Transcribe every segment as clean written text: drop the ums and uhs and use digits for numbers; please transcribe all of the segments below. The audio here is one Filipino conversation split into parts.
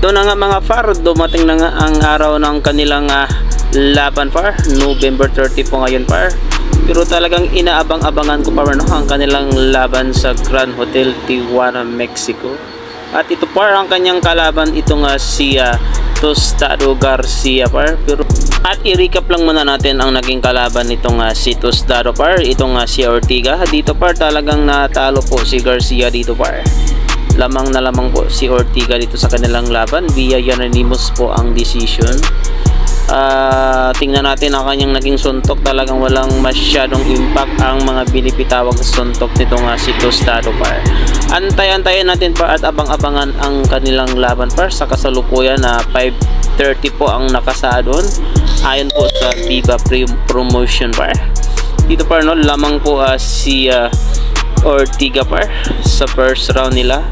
Ito na nga mga par, dumating na nga ang araw ng kanilang laban par. November 30 po ngayon par. Pero talagang inaabang-abangan ko par ang kanilang laban sa Grand Hotel Tijuana, Mexico. At ito par ang kanyang kalaban, itong si Tostado Garcia par. Pero at i-recap lang muna natin ang naging kalaban nitong si Tostado par, itong si Ortiga. Dito par talagang natalo po si Garcia dito par. Lamang na lamang po si Ortiga dito sa kanilang laban, via unanimous po ang decision. Tingnan natin ang kanyang naging suntok, talagang walang masyadong impact ang mga binipitawang suntok nitong si Tostado par. Antay-antayin natin par at abang-abangan ang kanilang laban par. Sa kasalukuyan na 5:30 po ang nakasa doon ayon po sa Viva Promotion par. Dito par no, lamang po si Ortiga par sa first round nila.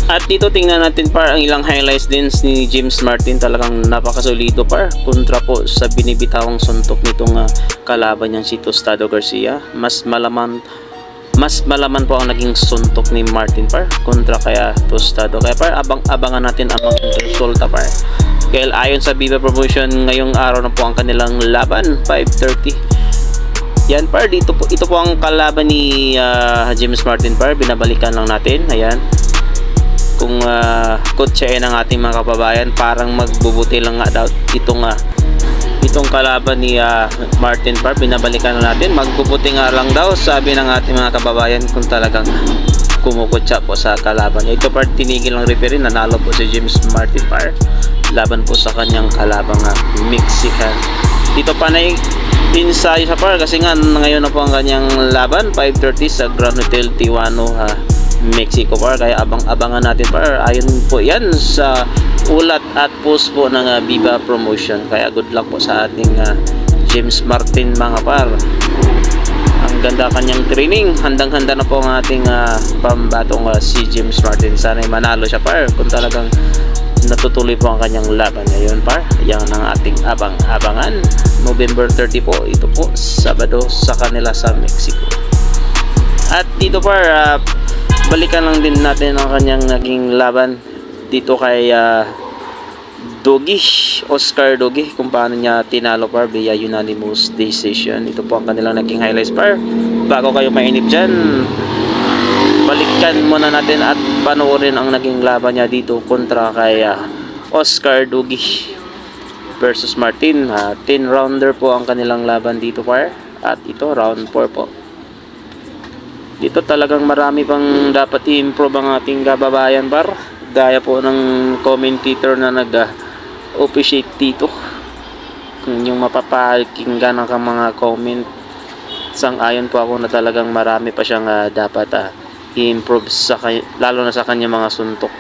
At dito tingnan natin par ang ilang highlights din ni James Martin, talagang napakasolido par kontra po sa binibitawang suntok nitong kalaban niyang si Tostado Garcia. Mas malaman po ang naging suntok ni Martin par kontra kaya Tostado. Kaya par abang-abangan natin ang mga resulta par. Kaya ayon sa Viva Promotion, ngayong araw na po ang kanilang laban, 5:30. Yan par, ito po ang kalaban ni James Martin par, binabalikan lang natin. Ayan, kung kutsain ng ating mga kababayan, parang magbubuti lang nga daw itong kalaban ni Martin par, binabalikan na natin, magbubuti nga lang daw sabi ng ating mga kababayan kung talagang kumukutsa po sa kalaban. Ito par, tinigil ng referee, nanalo po si James Martin par laban po sa kanyang kalabang Mexican. Dito pa na ensayo sa par kasi nga ngayon na po ang kanyang laban, 5:30 sa Grand Hotel Tijuana, Mexico par. Kaya abang-abangan natin par, ayon po yan sa ulat at post po ng Viva Promotion. Kaya good luck po sa ating James Martin mga par. Ang ganda kanyang training, handang-handa na po ang ating pambatong si James Martin. Sana manalo siya par kung talagang natutuloy po ang kanyang laban ngayon par. Yan ang ating abang-abangan. November 30 po, ito po Sabado sa kanila sa Mexico. At dito par, balikan lang din natin ang kanyang naging laban dito kay Dogi, Oscar Dogi, kung paano niya tinalo par via unanimous decision. Ito po ang kanilang naging highlights par. Bago kayo mainip dyan, balikan muna natin at panoorin ang naging laban niya dito kontra kay Oscar Dogi versus Martin. 10 rounder po ang kanilang laban dito par. At ito round 4 po. Dito talagang marami pang dapat i-improve ang ating kababayan par, gaya po ng commentator na nag-officiate dito. Kung yung mapapakinggan ng mga comment, sang-ayon po ako na talagang marami pa siyang dapat i-improve lalo na sa kanya mga suntok,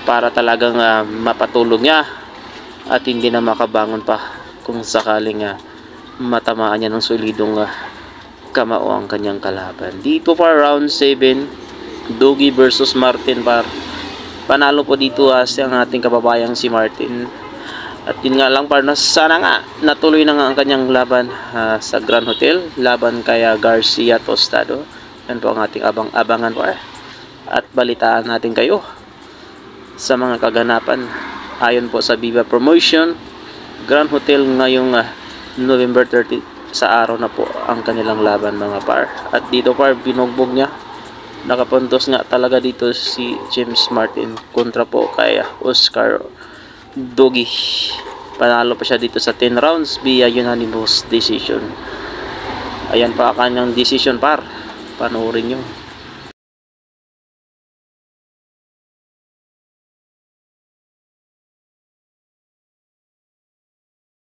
para talagang mapatulog niya at hindi na makabangon pa kung sakaling matamaan niya ng solidong kamao ang kanyang kalaban. Dito pa round 7, Dogi versus Martin par. Panalo po dito ang ating kababayang si Martin. At yun nga lang par, sana nga natuloy na nga ang kanyang laban sa Grand Hotel, laban kaya Garcia Tostado. Yan po ang ating abang-abangan par. At balitaan natin kayo sa mga kaganapan ayon po sa Viva Promotion. Grand Hotel ngayong November 30 sa araw na po ang kanilang laban mga par. At dito par, binugbog niya, nakapuntos nga talaga dito si James Martin kontra po kay Oscar Dogi. Panalo pa siya dito sa 10 rounds via unanimous decision. Ayan pa kanyang decision par, panoorin nyo.